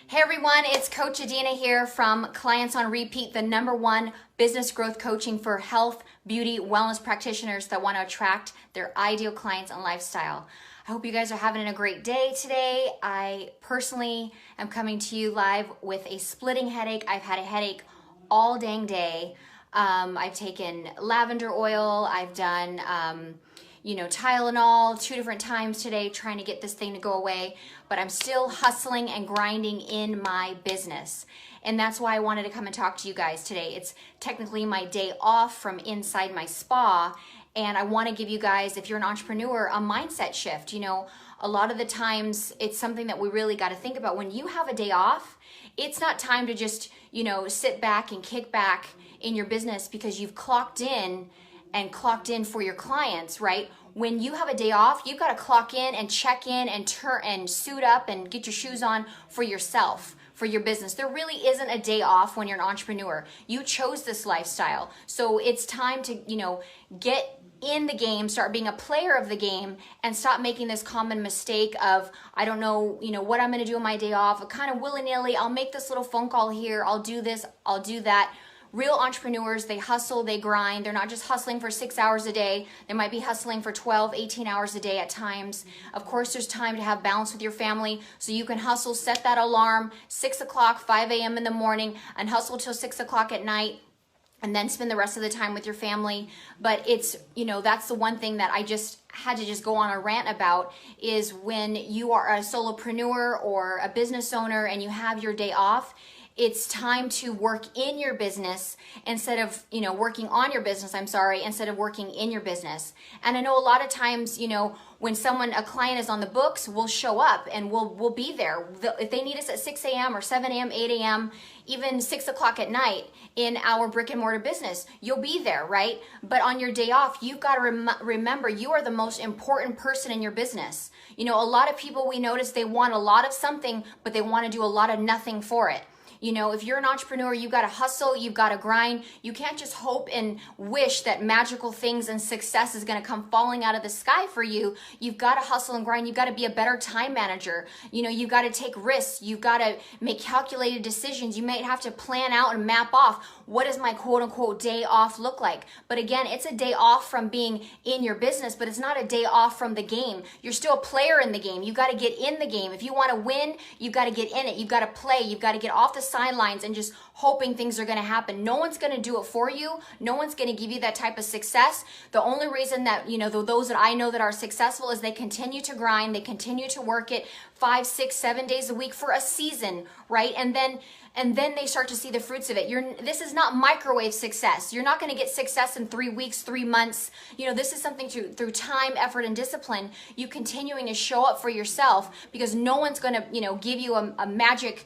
Hey everyone, it's Coach Adeena here from Clients on Repeat, the #1 business growth coaching for health, beauty, wellness practitioners that want to attract their ideal clients and lifestyle. I hope you guys are having a great day today. I personally am coming to you live with a splitting headache. I've had a headache all dang day. I've taken lavender oil. I've done Tylenol 2 different times today trying to get this thing to go away, but I'm still hustling and grinding in my business. And that's why I wanted to come and talk to you guys today. It's technically my day off from inside my spa, and I want to give you guys, if you're an entrepreneur, a mindset shift. A lot of the times it's something that we really got to think about. When you have a day off, it's not time to just, sit back and kick back in your business because you've clocked in for your clients, right? When you have a day off, you've got to clock in and check in and turn and suit up and get your shoes on for yourself, for your business. There really isn't a day off when you're an entrepreneur. You chose this lifestyle. So it's time to, get in the game, start being a player of the game, and stop making this common mistake of, I don't know, what I'm going to do on my day off. Kind of willy-nilly, I'll make this little phone call here, I'll do this, I'll do that. Real entrepreneurs, they hustle, they grind. They're not just hustling for 6 hours a day. They might be hustling for 12, 18 hours a day at times. Of course, there's time to have balance with your family, so you can hustle, set that alarm, 6 o'clock, 5 a.m. in the morning, and hustle till 6 o'clock at night, and then spend the rest of the time with your family. But it's, that's the one thing that I just had to just go on a rant about, is when you are a solopreneur or a business owner and you have your day off, it's time to work in your business instead of, working on your business, instead of working in your business. And I know a lot of times, when a client is on the books, we'll show up and we'll be there. If they need us at 6 a.m. or 7 a.m., 8 a.m., even 6 o'clock at night in our brick and mortar business, you'll be there, right? But on your day off, you've got to remember you are the most important person in your business. A lot of people, we notice, they want a lot of something, but they want to do a lot of nothing for it. If you're an entrepreneur, you've got to hustle, you've got to grind. You can't just hope and wish that magical things and success is going to come falling out of the sky for you. You've got to hustle and grind. You've got to be a better time manager. You've got to take risks. You've got to make calculated decisions. You might have to plan out and map off, what does my quote unquote day off look like? But again, it's a day off from being in your business, but it's not a day off from the game. You're still a player in the game. You've got to get in the game. If you want to win, you've got to get in it. You've got to play. You've got to get off the sidelines and just hoping things are going to happen. No one's going to do it for you. No one's going to give you that type of success. The only reason that, those that I know that are successful is they continue to grind. They continue to work it 5, 6, 7 days a week for a season, right? And then they start to see the fruits of it. This is not microwave success. You're not going to get success in 3 weeks, 3 months. This is something through time, effort, and discipline. You continuing to show up for yourself, because no one's going to, give you a magic,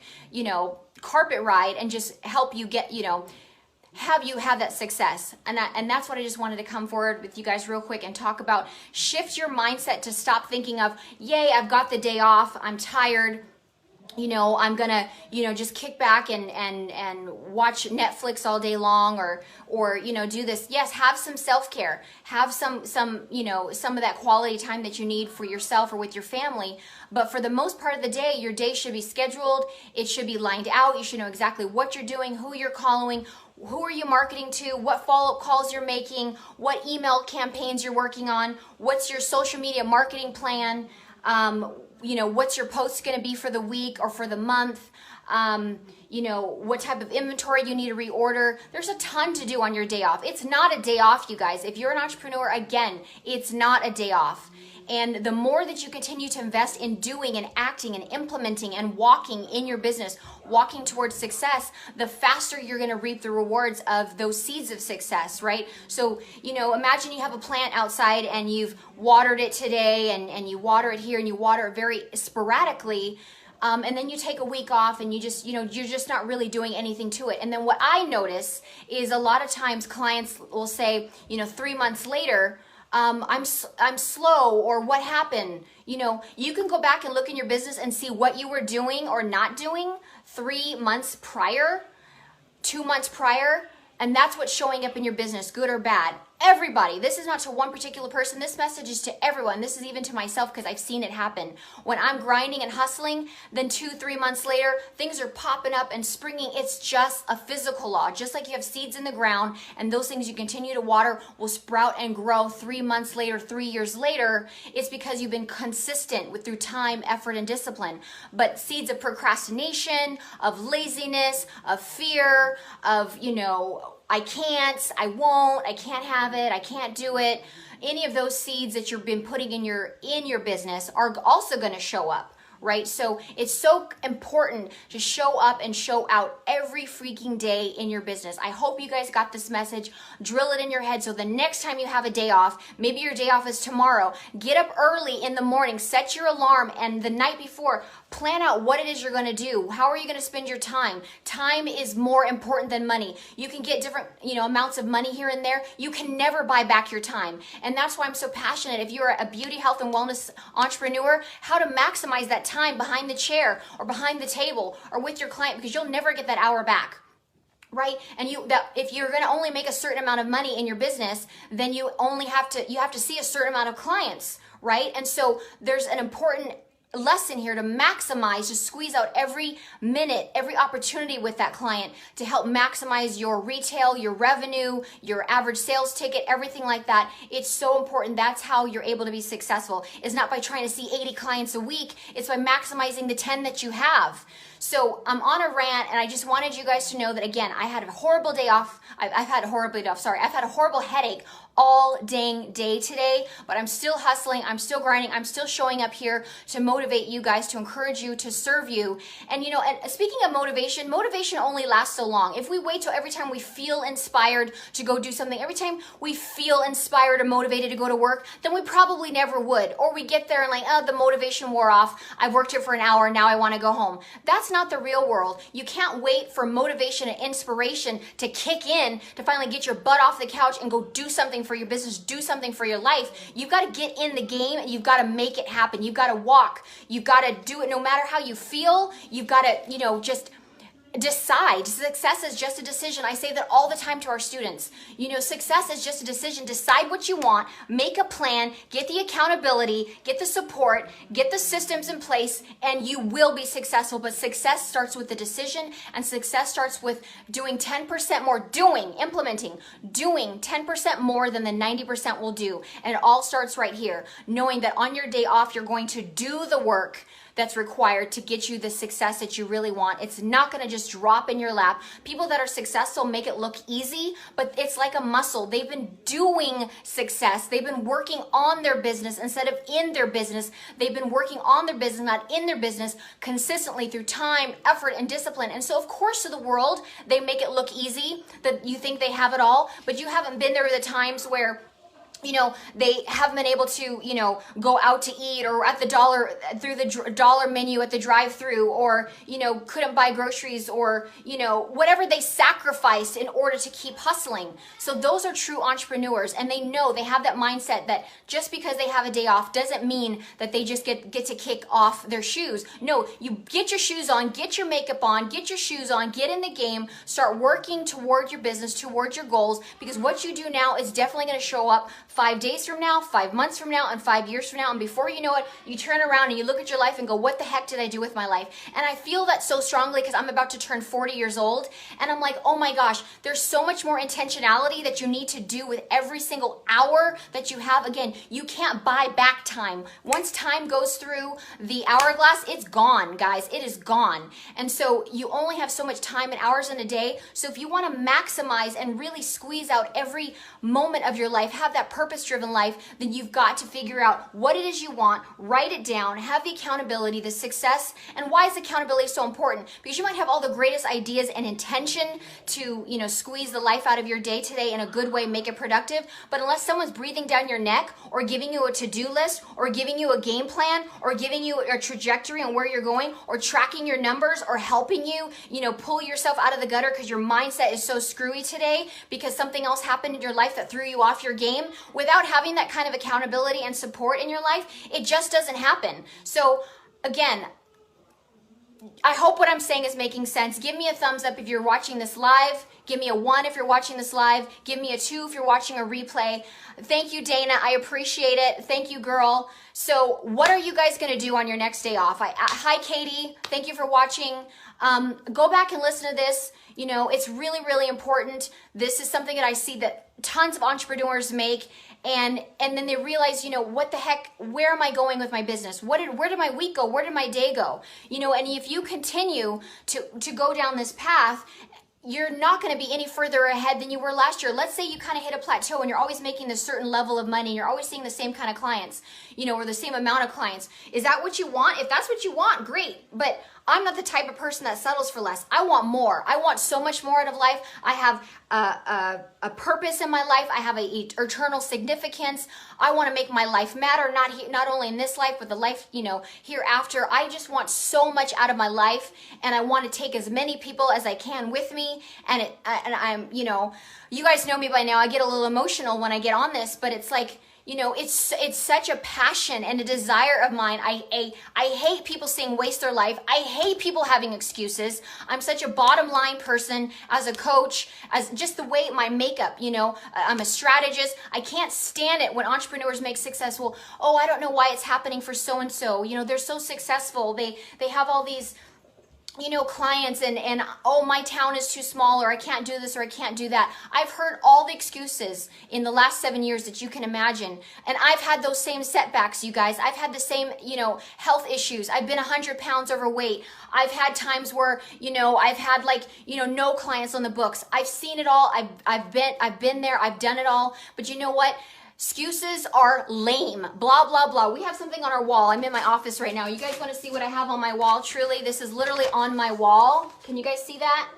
carpet ride and just help you get, have you have that success. And that's what I just wanted to come forward with you guys real quick and talk about. Shift your mindset to stop thinking of, yay, I've got the day off, I'm tired, I'm gonna, just kick back and watch Netflix all day long, or do this. Yes, have some self-care, have some of that quality time that you need for yourself or with your family. But for the most part of the day, your day should be scheduled. It should be lined out. You should know exactly what you're doing, who you're calling, who are you marketing to, what follow-up calls you're making, what email campaigns you're working on, what's your social media marketing plan, what's your post going to be for the week or for the month, what type of inventory you need to reorder. There's a ton to do on your day off. It's not a day off, you guys. If you're an entrepreneur, again, it's not a day off. And the more that you continue to invest in doing and acting and implementing and walking in your business, walking towards success, the faster you're going to reap the rewards of those seeds of success, right? So, imagine you have a plant outside and you've watered it today and you water it here and you water it very sporadically. And then you take a week off and you just, you're just not really doing anything to it. And then what I notice is a lot of times clients will say, 3 months later, I'm slow, or what happened? You can go back and look in your business and see what you were doing or not doing 3 months prior, 2 months prior, and that's what's showing up in your business, good or bad. everybody. This is not to one particular person. This message is to everyone. This is even to myself because I've seen it happen. When I'm grinding and hustling, then 2-3 months later, things are popping up and springing. It's just a physical law. Just like you have seeds in the ground and those things you continue to water will sprout and grow 3 months later, 3 years later. It's because you've been consistent with through time, effort, and discipline. But seeds of procrastination, of laziness, of fear, of, I can't, I won't, I can't have it, I can't do it. Any of those seeds that you've been putting in your business are also going to show up, right? So it's so important to show up and show out every freaking day in your business. I hope you guys got this message. Drill it in your head so the next time you have a day off, maybe your day off is tomorrow, get up early in the morning, set your alarm, and the night before, plan out what it is you're going to do. How are you going to spend your time? Time is more important than money. You can get different, amounts of money here and there. You can never buy back your time. And that's why I'm so passionate. If you're a beauty, health, and wellness entrepreneur, how to maximize that time behind the chair or behind the table or with your client, because you'll never get that hour back. Right? And if you're going to only make a certain amount of money in your business, then you have to see a certain amount of clients, right? And so there's an important lesson here to maximize, to squeeze out every minute, every opportunity with that client to help maximize your retail, your revenue, your average sales ticket, everything like that. It's so important. That's how you're able to be successful. It's not by trying to see 80 clients a week. It's by maximizing the 10 that you have. So I'm on a rant, and I just wanted you guys to know that, again, I had a horrible day off. I've had a horrible headache all dang day today, but I'm still hustling, I'm still grinding, I'm still showing up here to motivate you guys, to encourage you, to serve you. And and speaking of motivation only lasts so long. If we wait till every time we feel inspired to go do something, every time we feel inspired or motivated to go to work, then we probably never would. Or we get there and the motivation wore off. I've worked here for an hour, now I want to go home. That's not the real world. You can't wait for motivation and inspiration to kick in to finally get your butt off the couch and go do something for your business, do something for your life. You've got to get in the game and you've got to make it happen. You've got to walk. You've got to do it no matter how you feel. You've got to, just decide. Success is just a decision. I say that all the time to our students. Success is just a decision. Decide what you want, make a plan, get the accountability, get the support, get the systems in place, and you will be successful. But success starts with the decision, and success starts with doing 10% more, implementing, doing 10% more than the 90% will do. And it all starts right here, knowing that on your day off, you're going to do the work that's required to get you the success that you really want. It's not going to just drop in your lap. People that are successful make it look easy, but it's like a muscle. They've been doing success. They've been working on their business instead of in their business. They've been working on their business, not in their business, consistently through time, effort, and discipline. And so, of course, to the world, they make it look easy, that you think they have it all, but you haven't been there at the times where they haven't been able to, go out to eat or at the through the dollar menu at the drive-through, or, couldn't buy groceries, or, whatever they sacrificed in order to keep hustling. So those are true entrepreneurs, and they know, they have that mindset that just because they have a day off doesn't mean that they just get to kick off their shoes. No, you get your shoes on, get your makeup on, get your shoes on, get in the game, start working toward your business, toward your goals, because what you do now is definitely going to show up 5 days from now, 5 months from now, and 5 years from now. And before you know it, you turn around and you look at your life and go, what the heck did I do with my life? And I feel that so strongly because I'm about to turn 40 years old. And I'm like, oh my gosh, there's so much more intentionality that you need to do with every single hour that you have. Again, you can't buy back time. Once time goes through the hourglass, it's gone, guys. It is gone. And so you only have so much time and hours in a day. So if you want to maximize and really squeeze out every moment of your life, have that purpose-driven life, then you've got to figure out what it is you want, write it down, have the accountability, the success. And why is accountability so important? Because you might have all the greatest ideas and intention to, squeeze the life out of your day today in a good way, make it productive. But unless someone's breathing down your neck or giving you a to-do list or giving you a game plan or giving you a trajectory on where you're going or tracking your numbers or helping you, pull yourself out of the gutter because your mindset is so screwy today because something else happened in your life that threw you off your game, without having that kind of accountability and support in your life, it just doesn't happen. So again, I hope what I'm saying is making sense. Give me a thumbs up if you're watching this live. Give me a 1 if you're watching this live. Give me a 2 if you're watching a replay. Thank you, Dana. I appreciate it. Thank you, girl. So what are you guys going to do on your next day off? Hi, Katie. Thank you for watching. Go back and listen to this. You know, it's really, really important. This is something that I see that tons of entrepreneurs make. And then they realize, you know, what the heck, where am I going with my business? Where did my week go? Where did my day go? You know, and if you continue to go down this path, you're not going to be any further ahead than you were last year. Let's say you kind of hit a plateau and you're always making this certain level of money. You're always seeing the same kind of clients, you know, or the same amount of clients. Is that what you want? If that's what you want, great. But I'm not the type of person that settles for less. I want more. I want so much more out of life. I have a purpose in my life. I have a eternal significance. I want to make my life matter, not only in this life, but the life, you know, hereafter. I just want so much out of my life, and I want to take as many people as I can with me. And I'm, you know, you guys know me by now. I get a little emotional when I get on this, but it's like, you know, it's such a passion and a desire of mine. I hate people saying waste their life. I hate people having excuses. I'm such a bottom line person as a coach, as just the way my makeup, you know, I'm a strategist. I can't stand it when entrepreneurs make successful. Oh, I don't know why it's happening for so-and-so. You know, they're so successful. They have all these, you know, clients and oh, my town is too small, or I can't do this, or I can't do that. I've heard all the excuses in the last 7 years that you can imagine. And I've had those same setbacks, you guys. I've had the same, you know, health issues. I've been 100 pounds overweight. I've had times where, you know, I've had like, you know, no clients on the books. I've seen it all. I've been there. I've done it all. But you know what? Excuses are lame. Blah, blah, blah. We have something on our wall. I'm in my office right now. You guys want to see what I have on my wall? Truly, this is literally on my wall. Can you guys see that?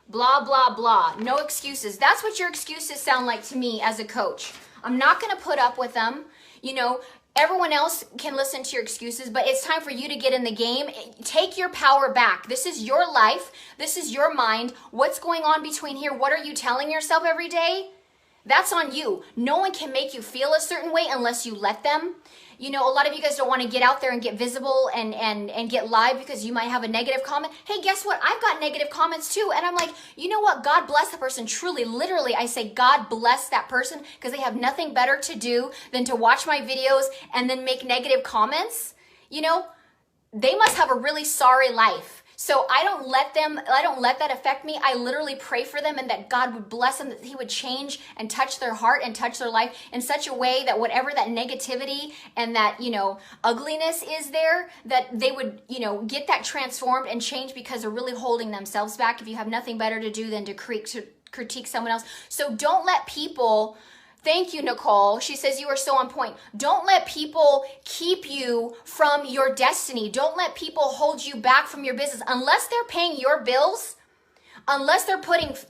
Blah, blah, blah. No excuses. That's what your excuses sound like to me as a coach. I'm not going to put up with them. You know, everyone else can listen to your excuses, but it's time for you to get in the game. Take your power back. This is your life. This is your mind. What's going on between here? What are you telling yourself every day? That's on you. No one can make you feel a certain way unless you let them. You know, a lot of you guys don't want to get out there and get visible and get live because you might have a negative comment. Hey, guess what? I've got negative comments too. And I'm like, you know what? God bless the person. Truly, literally, I say God bless that person because they have nothing better to do than to watch my videos and then make negative comments. You know, they must have a really sorry life. So I don't let that affect me. I literally pray for them and that God would bless them, that he would change and touch their heart and touch their life in such a way that whatever that negativity and that, you know, ugliness is there, that they would, you know, get that transformed and change because they're really holding themselves back if you have nothing better to do than to critique someone else. So don't let people... Thank you, Nicole. She says you are so on point. Don't let people keep you from your destiny. Don't let people hold you back from your business unless they're paying your bills, unless they're putting food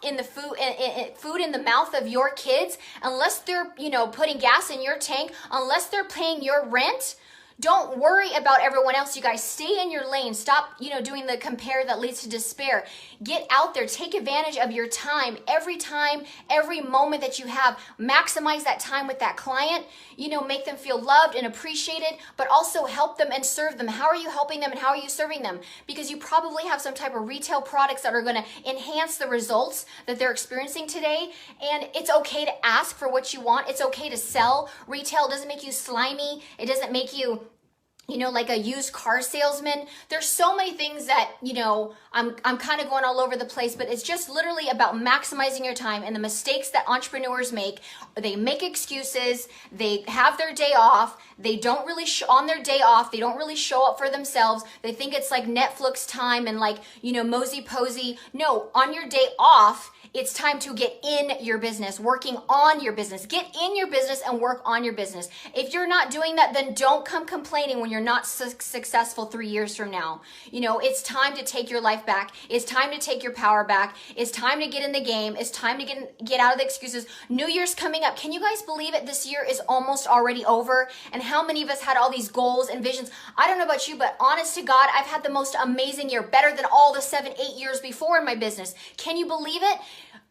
in the mouth of your kids, unless they're, you know, putting gas in your tank, unless they're paying your rent. Don't worry about everyone else, you guys. Stay in your lane. Stop, you know, doing the compare that leads to despair. Get out there. Take advantage of your time. Every moment that you have, maximize that time with that client. You know, make them feel loved and appreciated, but also help them and serve them. How are you helping them and how are you serving them? Because you probably have some type of retail products that are going to enhance the results that they're experiencing today. And it's okay to ask for what you want. It's okay to sell. Retail doesn't make you slimy. It doesn't make you, you know, like a used car salesman. There's so many things that, you know, I'm kind of going all over the place, but it's just literally about maximizing your time. And the mistakes that entrepreneurs make, they make excuses, they have their day off, they don't really, on their day off, they don't really show up for themselves. They think it's like Netflix time and like, you know, mosey posy. No, on your day off, it's time to get in your business, working on your business. Get in your business and work on your business. If you're not doing that, then don't come complaining when you're not successful 3 years from now. You know, it's time to take your life back. It's time to take your power back. It's time to get in the game. It's time to get out of the excuses. New Year's coming up. Can you guys believe it? This year is almost already over. And how many of us had all these goals and visions? I don't know about you, but honest to God, I've had the most amazing year, better than all the 7, 8 years before in my business. Can you believe it?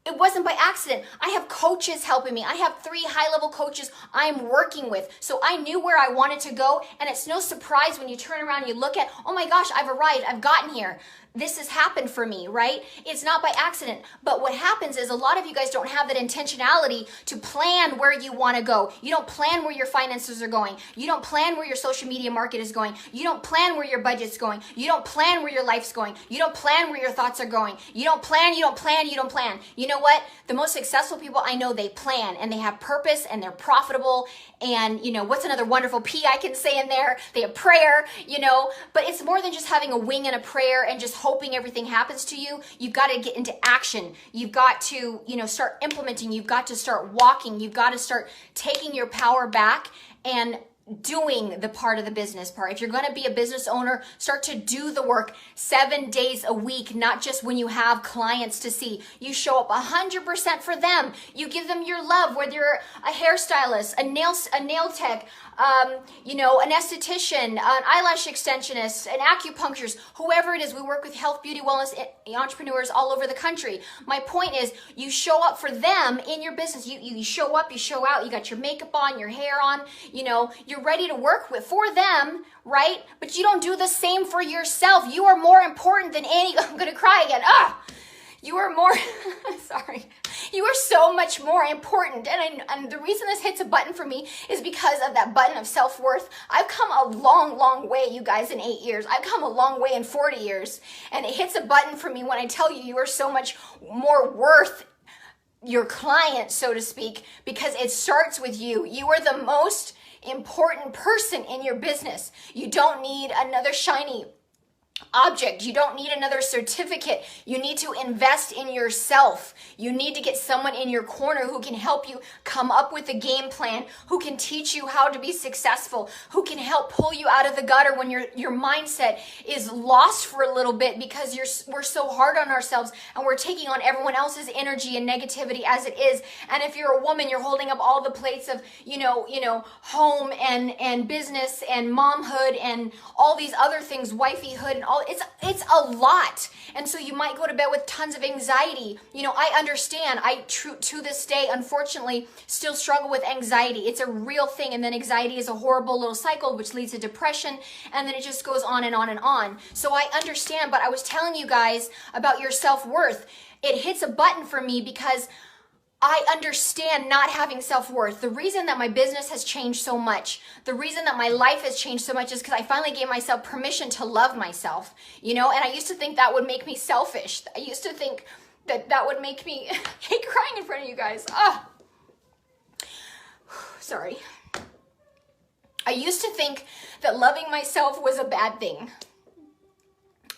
It wasn't by accident. I have coaches helping me. I have 3 high-level coaches I'm working with. So I knew where I wanted to go, and it's no surprise when you turn around and you look at, oh my gosh, I've arrived, I've gotten here. This has happened for me, right? It's not by accident. But what happens is a lot of you guys don't have that intentionality to plan where you want to go. You don't plan where your finances are going. You don't plan where your social media market is going. You don't plan where your budget's going. You don't plan where your life's going. You don't plan where your thoughts are going. You don't plan, you don't plan, you don't plan. You know what? The most successful people I know, they plan and they have purpose and they're profitable. And you know, what's another wonderful P I can say in there? They have prayer, you know, but it's more than just having a wing and a prayer and just hoping everything happens to you. You've got to get into action. You've got to, you know, start implementing. You've got to start walking. You've got to start taking your power back and doing the part of the business part. If you're going to be a business owner, start to do the work 7 days a week, not just when you have clients to see. You show up 100% for them. You give them your love, whether you're a hairstylist, a nail tech, you know, an esthetician, an eyelash extensionist, an acupuncturist, whoever it is. We work with health, beauty, wellness entrepreneurs all over the country. My point is, you show up for them in your business. You show up, you show out, you got your makeup on, your hair on, you know, you're ready to work with for them, right? But you don't do the same for yourself. You are more important than any, I'm gonna cry again. You are more, sorry. You are so much more important. And the reason this hits a button for me is because of that button of self-worth. I've come a long, long way, you guys, in 8 years. I've come a long way in 40 years. And it hits a button for me when I tell you are so much more worth your client, so to speak, because it starts with you. You are the most important person in your business. You don't need another shiny object. You don't need another certificate. You need to invest in yourself. You need to get someone in your corner who can help you come up with a game plan, who can teach you how to be successful, who can help pull you out of the gutter when your mindset is lost for a little bit because we're so hard on ourselves and we're taking on everyone else's energy and negativity as it is. And if you're a woman, you're holding up all the plates of, you know, home and business and momhood and all these other things, wifeyhood and all. It's a lot. And so you might go to bed with tons of anxiety. You know, I understand. I to this day, unfortunately, still struggle with anxiety. It's a real thing. And then anxiety is a horrible little cycle, which leads to depression. And then it just goes on and on and on. So I understand, but I was telling you guys about your self-worth. It hits a button for me because I understand not having self-worth. The reason that my business has changed so much, the reason that my life has changed so much is because I finally gave myself permission to love myself, you know, and I used to think that would make me selfish. I used to think that would make me, I hate crying in front of you guys. Sorry. I used to think that loving myself was a bad thing.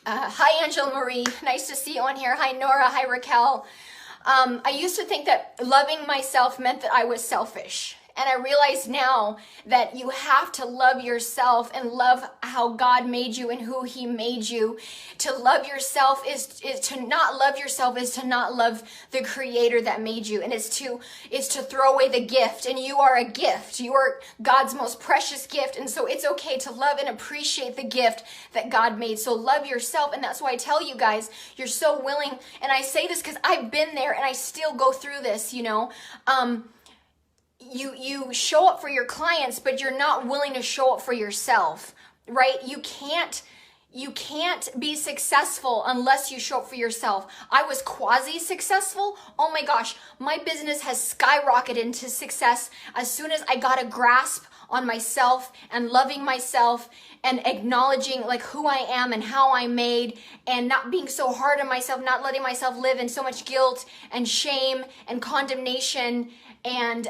Hi, Angela Marie. Nice to see you on here. Hi, Nora. Hi, Raquel. I used to think that loving myself meant that I was selfish. And I realize now that you have to love yourself and love how God made you and who He made you. To love yourself is to not love yourself is to not love the Creator that made you. And it's to throw away the gift. And you are a gift. You are God's most precious gift. And so it's okay to love and appreciate the gift that God made. So love yourself. And that's why I tell you guys, you're so willing. And I say this because I've been there and I still go through this, you know. You show up for your clients, but you're not willing to show up for yourself, right? You can't be successful unless you show up for yourself. I was quasi-successful. Oh my gosh, my business has skyrocketed into success as soon as I got a grasp on myself and loving myself and acknowledging like who I am and how I'm made and not being so hard on myself, not letting myself live in so much guilt and shame and condemnation and,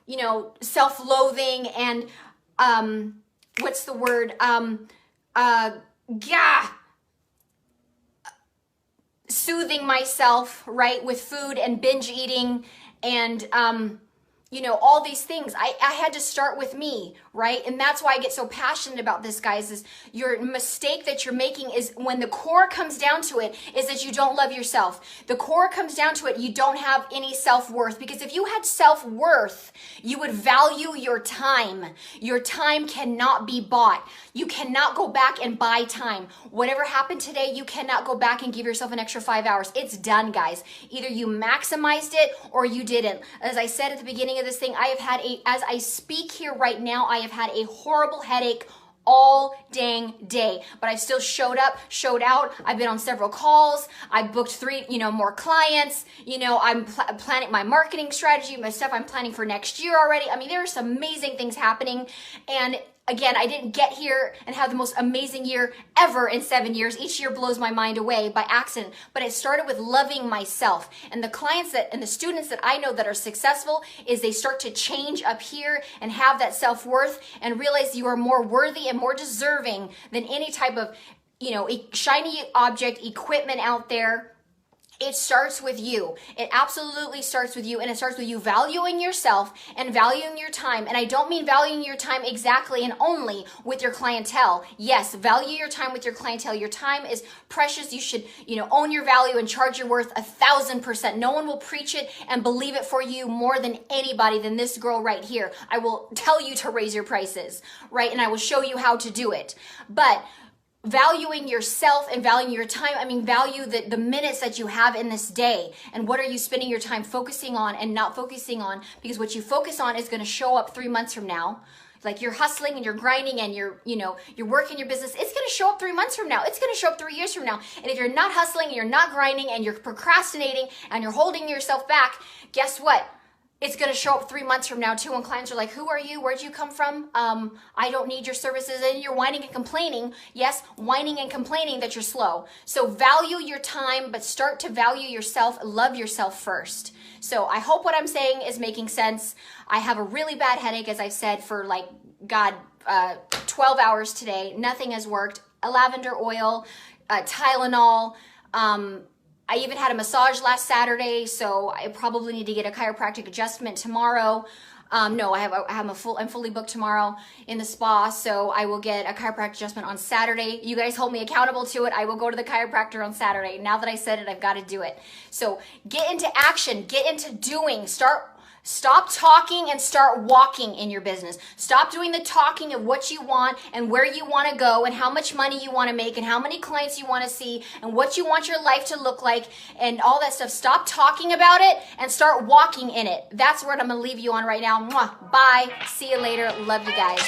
you know, self-loathing and, what's the word? Soothing myself, right, with food and binge eating and, you know, all these things. I had to start with me, right? And that's why I get so passionate about this, guys, is your mistake that you're making is when the core comes down to it is that you don't love yourself. The core comes down to it, you don't have any self-worth, because if you had self-worth, you would value your time. Your time cannot be bought. You cannot go back and buy time. Whatever happened today, you cannot go back and give yourself an extra 5 hours. It's done, guys. Either you maximized it or you didn't. As I said at the beginning of this thing, I have had as I speak here right now, I have had a horrible headache all dang day, but I still showed up, showed out. I've been on several calls. I booked 3, more clients. I'm planning my marketing strategy, my stuff I'm planning for next year already. I mean, there are some amazing things happening. And again, I didn't get here and have the most amazing year ever in 7 years. Each year blows my mind away by accident, but it started with loving myself. And the clients and the students that I know that are successful is they start to change up here and have that self-worth and realize you are more worthy and more deserving than any type of, shiny object equipment out there. It starts with you. It absolutely starts with you, and it starts with you valuing yourself and valuing your time. And I don't mean valuing your time exactly and only with your clientele. Yes, value your time with your clientele. Your time is precious. You should, own your value and charge your worth 1,000%. No one will preach it and believe it for you more than anybody than this girl right here. I will tell you to raise your prices, right? And I will show you how to do it. But valuing yourself and valuing your time, value the minutes that you have in this day, and what are you spending your time focusing on and not focusing on, because what you focus on is going to show up 3 months from now. Like you're hustling and you're grinding and you're working your business. It's going to show up 3 months from now. It's going to show up 3 years from now. And if you're not hustling and you're not grinding and you're procrastinating and you're holding yourself back, guess what? It's going to show up 3 months from now too, when clients are like, who are you? Where'd you come from? I don't need your services. And you're whining and complaining. Yes, whining and complaining that you're slow. So value your time, but start to value yourself, love yourself first. So I hope what I'm saying is making sense. I have a really bad headache, as I've said, for 12 hours today. Nothing has worked. Lavender oil, Tylenol, I even had a massage last Saturday, so I probably need to get a chiropractic adjustment tomorrow. No, I'm fully booked tomorrow in the spa, so I will get a chiropractic adjustment on Saturday. You guys hold me accountable to it. I will go to the chiropractor on Saturday. Now that I said it, I've got to do it. So get into action, get into doing, Stop talking and start walking in your business. Stop doing the talking of what you want and where you want to go and how much money you want to make and how many clients you want to see and what you want your life to look like and all that stuff. Stop talking about it and start walking in it. That's what I'm going to leave you on right now. Mwah. Bye. See you later. Love you guys.